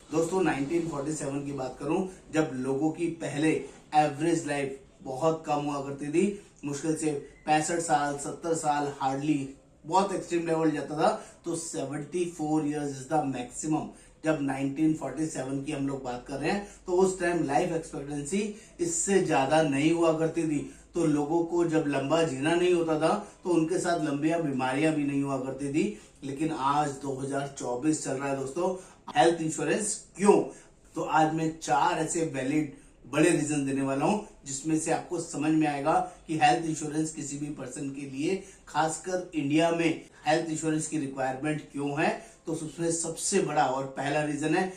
दोस्तों 1947 की बात करूं, जब लोगों की पहले एवरेज लाइफ बहुत कम हुआ करती थी, मुश्किल से 65 साल 70 साल, हार्डली बहुत एक्सट्रीम लेवल जाता था, तो 74 इयर्स इज द मैक्सिमम। जब 1947 की हम लोग बात कर रहे हैं तो उस टाइम लाइफ एक्सपेक्टेंसी इससे ज्यादा नहीं हुआ करती थी। तो लोगों को जब लंबा जीना नहीं होता था तो उनके साथ लंबी बीमारियां भी नहीं हुआ करती थी। लेकिन आज 2024 चल रहा है दोस्तों, हेल्थ इंश्योरेंस क्यों? तो आज मैं 4 ऐसे वैलिड बड़े रीजन देने वाला हूं जिसमें से आपको समझ में आएगा कि हेल्थ इंश्योरेंस किसी भी पर्सन के लिए, खासकर इंडिया में हेल्थ इंश्योरेंस की रिक्वायरमेंट क्यों है। तो उसमें सबसे बड़ा और पहला रीजन है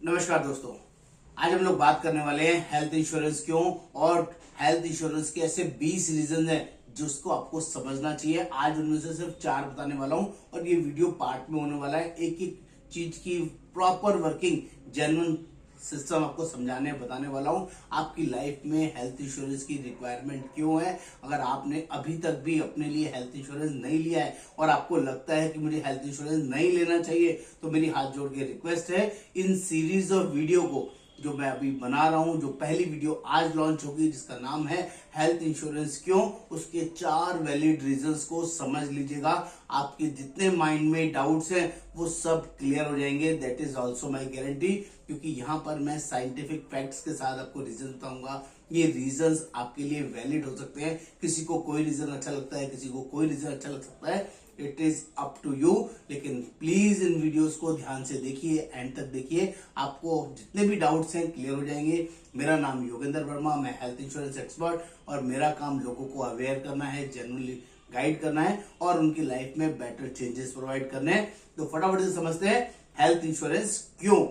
नमस्कार दोस्तों, आज हम लोग बात करने वाले हैं हेल्थ इंश्योरेंस क्यों, और हेल्थ इंश्योरेंस के ऐसे 20 रीजन हैं जिसको आपको समझना चाहिए। आज उनमें से सिर्फ 4 बताने वाला हूं और ये वीडियो पार्ट में होने वाला है। एक एक चीज की प्रॉपर वर्किंग जेन्युइन सिस्टम आपको समझाने बताने वाला हूं। आपकी लाइफ में हेल्थ इंश्योरेंस की रिक्वायरमेंट क्यों है। अगर आपने अभी तक भी अपने लिए हेल्थ इंश्योरेंस नहीं लिया है और आपको लगता है कि मुझे हेल्थ इंश्योरेंस नहीं लेना चाहिए, तो मेरी हाथ जोड़ के रिक्वेस्ट है, इन सीरीज ऑफ वीडियो को जो मैं अभी बना रहा हूं, जो पहली वीडियो आज लॉन्च होगी जिसका नाम है हेल्थ इंश्योरेंस क्यों, उसके 4 वैलिड रीजंस को समझ लीजिएगा। आपके जितने माइंड में डाउट्स हैं वो सब क्लियर हो जाएंगे। That is also my guarantee, क्योंकि यहां पर मैं साइंटिफिक फैक्ट्स के साथ आपको रीजन बताऊंगा। ये रीजंस आपके लिए वैलिड हो सकते हैं। किसी को कोई रीजन अच्छा लगता है, किसी को कोई रीजन अच्छा लग सकता है, it is up to you. लेकिन प्लीज इन वीडियोस को ध्यान से देखिए, एंड तक देखिए, आपको जितने भी डाउट्स हैं क्लियर हो जाएंगे। मेरा नाम योगेंद्र वर्मा, मैं हेल्थ इंश्योरेंस एक्सपर्ट, और मेरा काम लोगों को अवेयर करना है, जेन्युइनली गाइड करना है और उनकी लाइफ में बेटर चेंजेस प्रोवाइड करने हैं। तो फटाफट से समझते हैं हेल्थ इंश्योरेंस क्यों।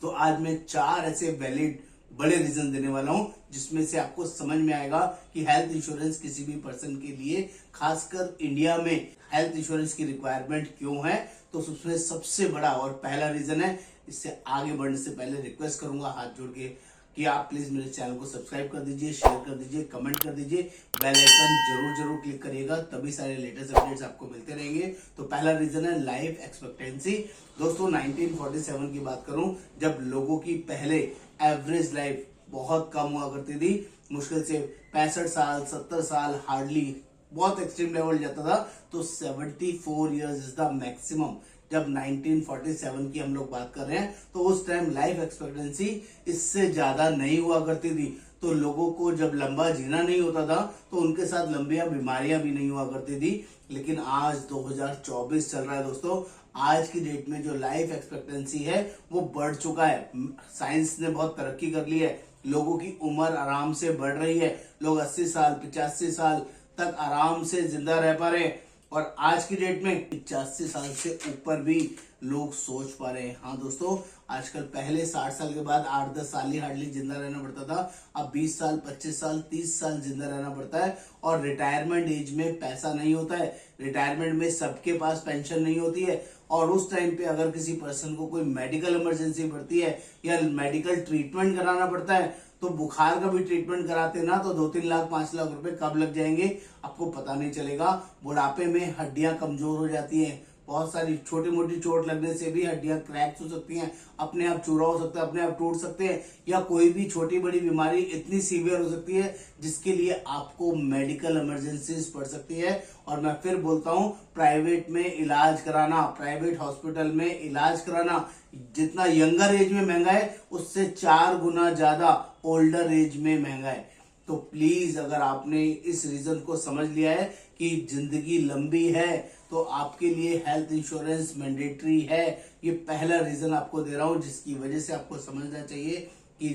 तो आज मैं 4 ऐसे वैलिड बड़े रीजन देने वाला हूं जिसमें से आपको समझ में आएगा कि हेल्थ इंश्योरेंस किसी भी पर्सन के लिए, खासकर इंडिया में हेल्थ इंश्योरेंस की रिक्वायरमेंट क्यों है। तो उसमें सबसे बड़ा और पहला रीजन है। इससे आगे बढ़ने से पहले रिक्वेस्ट करूंगा हाथ जोड़ के कि आप प्लीज मेरे चैनल को सब्सक्राइब कर दीजिए, शेयर कर दीजिए, कमेंट कर दीजिए, बेल आइकन जरूर क्लिक करिएगा, तभी सारे लेटेस्ट अपडेट्स आपको मिलते रहेंगे। तो पहला रीजन है लाइफ एक्सपेक्टेंसी। दोस्तों 1947 की बात करूं, जब लोगों की पहले एवरेज लाइफ बहुत कम हुआ करती थी, मुश्किल से 65 साल 70 साल, हार्डली बहुत एक्सट्रीम लेवल जाता था, तो 74 इयर्स इज द मैक्सिमम। जब 1947 की हम लोग बात कर रहे हैं तो उस टाइम लाइफ एक्सपेक्टेंसी इससे ज्यादा नहीं हुआ करती थी। तो लोगों को जब लंबा जीना नहीं होता था तो उनके साथ लंबी बीमारियां भी नहीं हुआ करती थी। लेकिन आज 2024 चल रहा है दोस्तों, आज की डेट में जो लाइफ एक्सपेक्टेंसी है वो बढ़ चुका है। साइंस ने बहुत तरक्की कर ली है, लोगों की उम्र आराम से बढ़ रही है। लोग 80 साल 85 साल तक आराम से जिंदा रह पा रहे हैं, और आज की डेट में 85 साल से ऊपर भी लोग सोच पा रहे हैं। हाँ दोस्तों, आजकल पहले 60 साल के बाद 8-10 साल ही हार्डली जिंदा रहना पड़ता था, अब 20 साल 25 साल 30 साल जिंदा रहना पड़ता है। और रिटायरमेंट एज में पैसा नहीं होता है, रिटायरमेंट में सबके पास पेंशन नहीं होती है, और उस टाइम पे अगर किसी पर्सन को कोई मेडिकल इमरजेंसी पड़ती है या मेडिकल ट्रीटमेंट कराना पड़ता है, तो बुखार का भी ट्रीटमेंट कराते ना तो 2-3 लाख 5 लाख रुपए कब लग जाएंगे आपको पता नहीं चलेगा। बुढ़ापे में हड्डियां कमजोर हो जाती हैं, बहुत सारी छोटी मोटी चोट लगने से भी हड्डियां क्रैक्स हो सकती हैं, अपने आप चूरा हो सकता है, अपने आप टूट सकते हैं, या कोई भी छोटी बड़ी बीमारी इतनी सीवियर हो सकती है जिसके लिए आपको मेडिकल इमरजेंसीज पड़ सकती है। और मैं फिर बोलता हूं, प्राइवेट में इलाज कराना, प्राइवेट हॉस्पिटल में इलाज कराना जितना यंगर एज में महंगा है, उससे 4 गुना ज्यादा ओल्डर एज में महंगा है। तो प्लीज, अगर आपने इस रीजन को समझ लिया है कि जिंदगी लंबी है तो आपके लिए हेल्थ इंश्योरेंस मैंडेटरी है, ये पहला रीजन आपको दे रहा हूं जिसकी वजह से आपको समझना चाहिए कि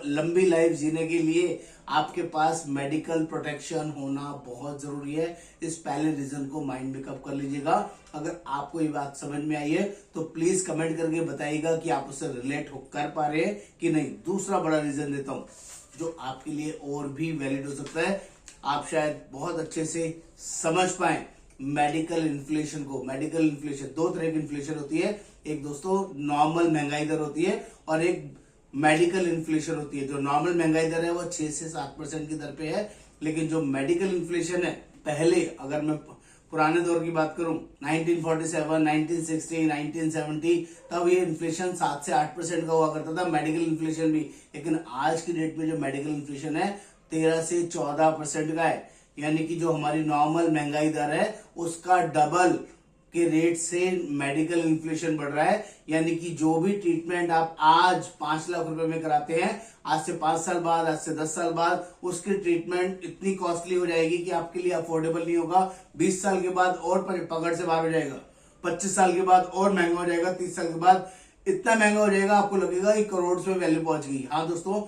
लंबी लाइफ जीने के लिए आपके पास मेडिकल प्रोटेक्शन होना बहुत जरूरी है। इस पहले रीजन को माइंड में कब कर लीजिएगा। अगर आपको ये बात समझ में आई है तो प्लीज कमेंट करके बताइएगा कि आप उससे रिलेट कर पा रहे हैं कि नहीं। दूसरा बड़ा रीजन देता हूं जो आपके लिए और भी वैलिड हो सकता है, आप शायद बहुत अच्छे से समझ पाए मेडिकल इन्फ्लेशन को। मेडिकल इन्फ्लेशन, दो तरह की इन्फ्लेशन होती है, एक दोस्तों नॉर्मल महंगाई दर होती है और एक मेडिकल इन्फ्लेशन होती है। जो नॉर्मल महंगाई दर है वो 6 से 7% की दर पे है, लेकिन जो मेडिकल इन्फ्लेशन है, पहले अगर मैं पुराने दौर की बात करूं 1947, 1960, 1970, तब ये इन्फ्लेशन 7 से 8% का हुआ करता था, मेडिकल इन्फ्लेशन भी। लेकिन आज की डेट में जो मेडिकल इन्फ्लेशन है 13 से 14% का है, यानी कि जो हमारी नॉर्मल महंगाई दर है उसका डबल के रेट से मेडिकल इन्फ्लेशन बढ़ रहा है। यानी कि जो भी ट्रीटमेंट आप आज 5 लाख रुपए में कराते हैं, आज से 5 साल बाद, आज से 10 साल बाद उसकी ट्रीटमेंट इतनी कॉस्टली हो जाएगी कि आपके लिए अफोर्डेबल नहीं होगा। 20 साल के बाद और पकड़ से बाहर हो जाएगा, 25 साल के बाद और महंगा हो जाएगा, 30 साल के बाद इतना महंगा हो जाएगा आपको लगेगा कि करोड़ में वैल्यू पहुंच गई। हाँ दोस्तों,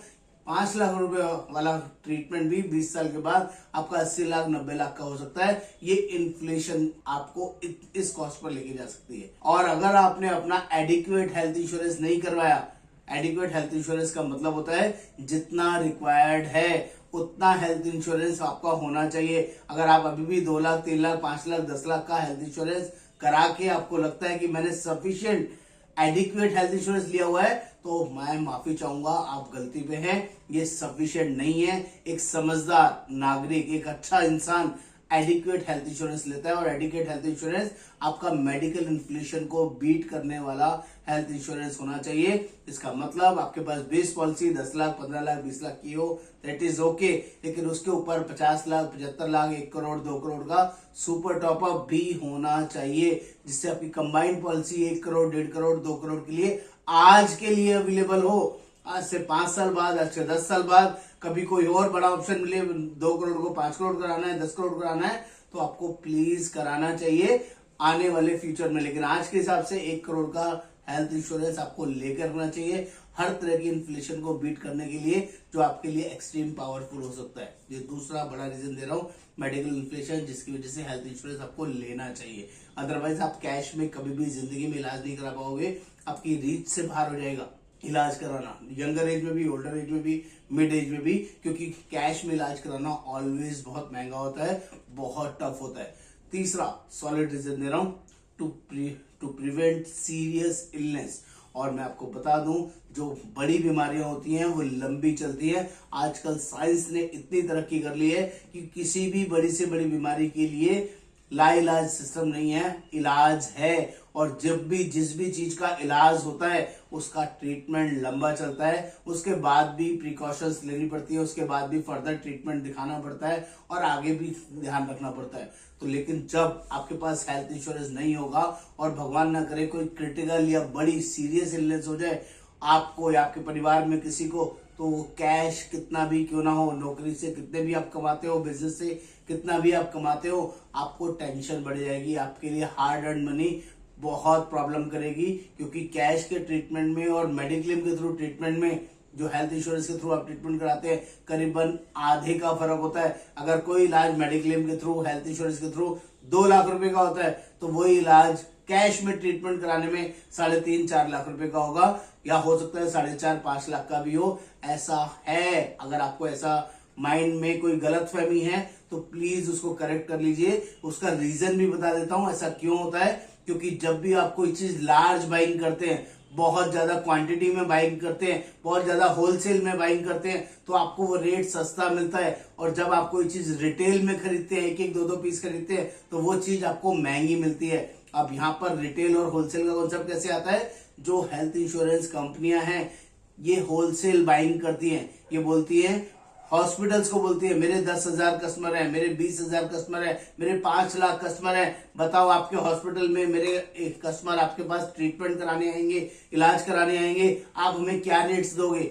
5 लाख रुपए वाला ट्रीटमेंट भी 20 साल के बाद आपका 80 लाख 90 लाख का हो सकता है। ये इन्फ्लेशन आपको इस कॉस्ट पर लेके जा सकती है। और अगर आपने अपना एडिक्वेट हेल्थ इंश्योरेंस नहीं करवाया, एडिक्वेट हेल्थ इंश्योरेंस का मतलब होता है जितना रिक्वायर्ड है उतना हेल्थ इंश्योरेंस आपका होना चाहिए। अगर आप अभी भी 2 लाख 3 लाख 5 लाख 10 लाख का हेल्थ इंश्योरेंस करा के आपको लगता है कि मैंने सफिशिएंट एडिक्वेट हेल्थ इंश्योरेंस लिया हुआ है, तो मैं माफी चाहूंगा, आप गलती पे हैं। ये सफिशिएंट नहीं है। एक समझदार नागरिक, एक अच्छा इंसान एडिक्वेट हेल्थ इंश्योरेंस लेता है, और एडिक्वेट हेल्थ इंश्योरेंस आपका मेडिकल इन्फ्लेशन को बीट करने वाला हेल्थ इंश्योरेंस होना चाहिए। इसका मतलब आपके पास बेस पॉलिसी 10 लाख 15 लाख 20 लाख की हो, दैट इज ओके, लेकिन उसके ऊपर 50 लाख 75 लाख 1 करोड़ 2 करोड़ का सुपर टॉपअप भी होना चाहिए, जिससे आपकी कंबाइंड पॉलिसी 1 करोड़ 1.5 करोड़ 2 करोड़ के लिए आज के लिए अवेलेबल हो। आज से 5 साल बाद, आज से 10 साल बाद कभी कोई और बड़ा ऑप्शन मिले, 2 करोड़ को 5 करोड़ कराना है, 10 करोड़ कराना है, तो आपको प्लीज कराना चाहिए आने वाले फ्यूचर में। लेकिन आज के हिसाब से 1 करोड़ का हेल्थ इंश्योरेंस आपको लेकर रखना चाहिए, हर तरह की इन्फ्लेशन को बीट करने के लिए, जो आपके लिए एक्सट्रीम पावरफुल हो सकता है। ये दूसरा बड़ा रीजन दे रहा हूं, मेडिकल इन्फ्लेशन, जिसकी वजह से हेल्थ इंश्योरेंस आपको लेना चाहिए। अदरवाइज आप कैश में कभी भी जिंदगी में इलाज नहीं करा पाओगे, आपकी रीच से बाहर हो जाएगा इलाज कराना, यंगर एज में भी, ओल्डर एज में भी, मिड एज में भी, क्योंकि कैश में इलाज कराना ऑलवेज बहुत महंगा होता है, बहुत टफ होता है। तीसरा सॉलिड रीजन दे रहा हूं, टू प्रिवेंट सीरियस इलनेस। और मैं आपको बता दूं, जो बड़ी बीमारियां होती हैं वो लंबी चलती हैं। आजकल साइंस ने इतनी तरक्की कर ली है कि किसी भी बड़ी से बड़ी बीमारी के लिए लाइलाज सिस्टम नहीं है, इलाज है। और जब भी जिस भी चीज का इलाज होता है उसका ट्रीटमेंट लंबा चलता है, उसके बाद भी प्रिकॉशंस लेनी पड़ती है, उसके बाद भी फर्दर ट्रीटमेंट दिखाना पड़ता है और आगे भी ध्यान रखना पड़ता है। तो लेकिन जब आपके पास हेल्थ इंश्योरेंस नहीं होगा और भगवान ना करे कोई क्रिटिकल या बड़ी सीरियस इलनेस हो जाए आपको या आपके परिवार में किसी को, तो कैश कितना भी क्यों ना हो, नौकरी से कितने भी आप कमाते हो, बिजनेस से कितना भी आप कमाते हो, आपको टेंशन बढ़ जाएगी। आपके लिए हार्ड अर्न मनी बहुत प्रॉब्लम करेगी, क्योंकि कैश के ट्रीटमेंट में और मेडिक्लेम के थ्रू ट्रीटमेंट में, जो हेल्थ इंश्योरेंस के थ्रू आप ट्रीटमेंट कराते हैं, करीबन आधे का फर्क होता है। अगर कोई इलाज मेडिक्लेम के थ्रू, हेल्थ इंश्योरेंस के थ्रू 2 लाख रुपए का होता है, तो वही इलाज कैश में ट्रीटमेंट कराने में 3.5-4 लाख रुपए का होगा, या हो सकता है 4.5-5 लाख का भी हो। ऐसा है। अगर आपको ऐसा माइंड में कोई गलत फहमी है तो प्लीज उसको करेक्ट कर लीजिए। उसका रीजन भी बता देता हूं ऐसा क्यों होता है। क्योंकि जब भी आप कोई चीज लार्ज बाइंग करते हैं, बहुत ज्यादा क्वांटिटी में बाइंग करते हैं, बहुत ज्यादा होलसेल में बाइंग करते हैं, तो आपको वो रेट सस्ता मिलता है। और जब आप कोई चीज रिटेल में खरीदते हैं, 1-1 2-2 पीस खरीदते हैं, तो वो चीज आपको महंगी मिलती है। अब यहाँ पर रिटेल और होलसेल का कॉन्सेप्ट कैसे आता है? जो हेल्थ इंश्योरेंस कंपनियां हैं ये होलसेल बाइंग करती हैं। ये बोलती हैं, हॉस्पिटल्स को बोलती है, मेरे 10,000 कस्टमर हैं, मेरे 20,000 कस्टमर हैं, मेरे 5 लाख कस्टमर हैं, बताओ आपके हॉस्पिटल में मेरे एक कस्टमर आपके पास ट्रीटमेंट कराने आएंगे, इलाज कराने आएंगे, आप हमें क्या रेट्स दोगे?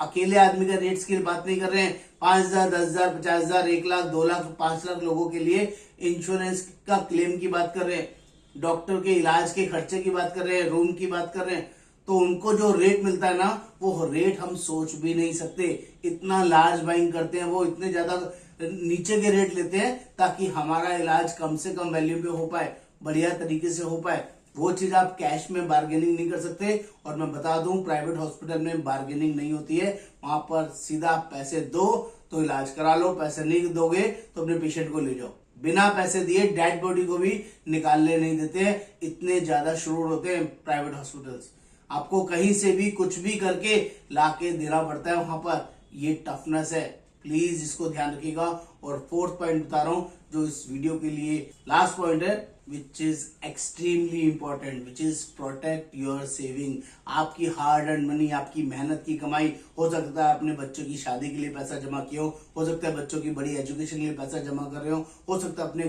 अकेले आदमी का रेट्स की बात नहीं कर रहे हैं, 5,000, 10,000, 50,000, 1 लाख, 2 लाख, 5 लाख लोगों के लिए इंश्योरेंस का क्लेम की बात कर रहे हैं, डॉक्टर के इलाज के खर्चे की बात कर रहे हैं, रूम की बात कर रहे हैं। तो उनको जो रेट मिलता है ना, वो रेट हम सोच भी नहीं सकते। इतना लार्ज बाइंग करते हैं वो, इतने ज्यादा नीचे के रेट लेते हैं ताकि हमारा इलाज कम से कम वैल्यू पे हो पाए, बढ़िया तरीके से हो पाए। वो चीज आप कैश में बार्गेनिंग नहीं कर सकते। और मैं बता दूं, प्राइवेट हॉस्पिटल में बार्गेनिंग नहीं होती है। वहां पर सीधा पैसे दो तो इलाज करा लो, पैसे नहीं दोगे तो अपने पेशेंट को ले जाओ। बिना पैसे दिए डेड बॉडी को भी निकालने नहीं देते हैं। इतने ज्यादा शुरू होते हैं प्राइवेट हॉस्पिटल्स, आपको कहीं से भी कुछ भी करके लाके देना पड़ता है वहां पर। ये टफनेस है, प्लीज इसको ध्यान रखिएगा। और फोर्थ पॉइंट बता रहा हूं जो इस वीडियो के लिए लास्ट पॉइंट है, which is extremely important, which is protect your saving. आपकी हार्ड अर्न मनी, आपकी मेहनत की कमाई, हो सकता है अपने बच्चों की शादी के लिए पैसा जमा किया हो सकता है बच्चों की बड़ी एजुकेशन के लिए पैसा जमा कर रहे हो सकता है अपने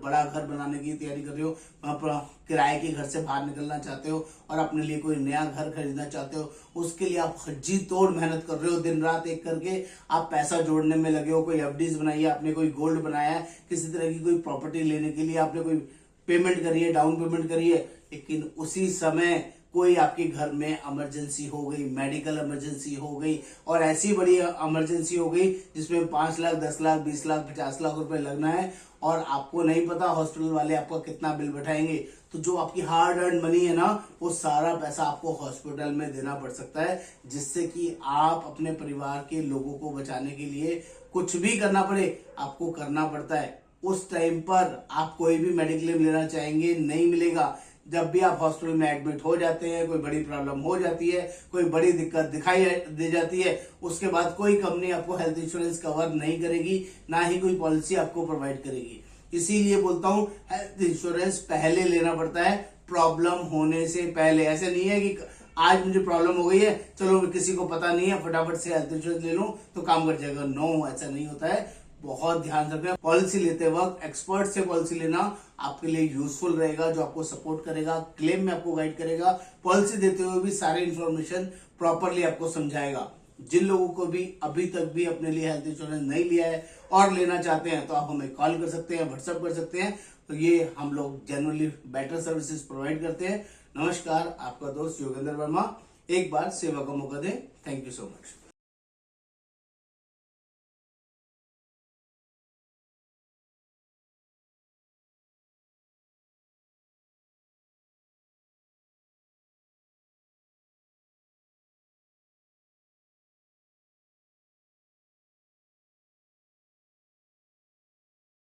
बड़ा घर बनाने की तैयारी कर रहे हो, वहां पर किराए के घर से बाहर निकलना चाहते हो और अपने लिए कोई नया घर खरीदना चाहते हो। उसके लिए आप जी तोड़ मेहनत कर रहे हो, दिन रात एक करके आप पैसा जोड़ने में लगे हो। कोई एफडीज बनाई है आपने, कोई गोल्ड बनाया है, किसी तरह की कोई प्रॉपर्टी लेने के लिए आपने कोई पेमेंट करी है, डाउन पेमेंट करी है, लेकिन उसी समय कोई आपके घर में इमरजेंसी हो गई, मेडिकल इमरजेंसी हो गई, और ऐसी बड़ी इमरजेंसी हो गई जिसमें 5 लाख, 10 लाख, 20 लाख, 50 लाख रुपए लगना है, और आपको नहीं पता हॉस्पिटल वाले आपका कितना बिल बैठाएंगे। तो जो आपकी हार्ड अर्न मनी है ना, वो सारा पैसा आपको हॉस्पिटल में देना पड़ सकता है, जिससे कि आप अपने परिवार के लोगों को बचाने के लिए कुछ भी करना पड़े, आपको करना पड़ता है। उस टाइम पर आप कोई भी मेडिक्लेम लेना चाहेंगे, नहीं मिलेगा। जब भी आप हॉस्पिटल में एडमिट हो जाते हैं, कोई बड़ी प्रॉब्लम हो जाती है, कोई बड़ी दिक्कत दिखाई दे जाती है, उसके बाद कोई कंपनी आपको हेल्थ इंश्योरेंस कवर नहीं करेगी, ना ही कोई पॉलिसी आपको प्रोवाइड करेगी। इसीलिए बोलता हूं हेल्थ इंश्योरेंस पहले लेना पड़ता है, प्रॉब्लम होने से पहले। ऐसे नहीं है कि आज मुझे प्रॉब्लम हो गई है, चलो किसी को पता नहीं है, फटाफट से हेल्थ इंश्योरेंस ले लूं तो काम कर जाएगा। नो, ऐसा नहीं होता है। बहुत ध्यान रखें, पॉलिसी लेते वक्त एक्सपर्ट से पॉलिसी लेना आपके लिए यूजफुल रहेगा, जो आपको सपोर्ट करेगा, क्लेम में आपको गाइड करेगा। पॉलिसी देते हुए भी सारी इंफॉर्मेशन प्रॉपरली आपको समझाएगा। जिन लोगों को भी अभी तक भी अपने लिए हेल्थ इंश्योरेंस नहीं लिया है और लेना चाहते हैं, तो आप हमें कॉल कर सकते हैं, व्हाट्सएप कर सकते हैं। तो ये हम लोग जनरली बेटर सर्विसेज प्रोवाइड करते हैं। नमस्कार, आपका दोस्त योगेंद्र वर्मा। एक बार सेवा का मौका दें। Thank you so much.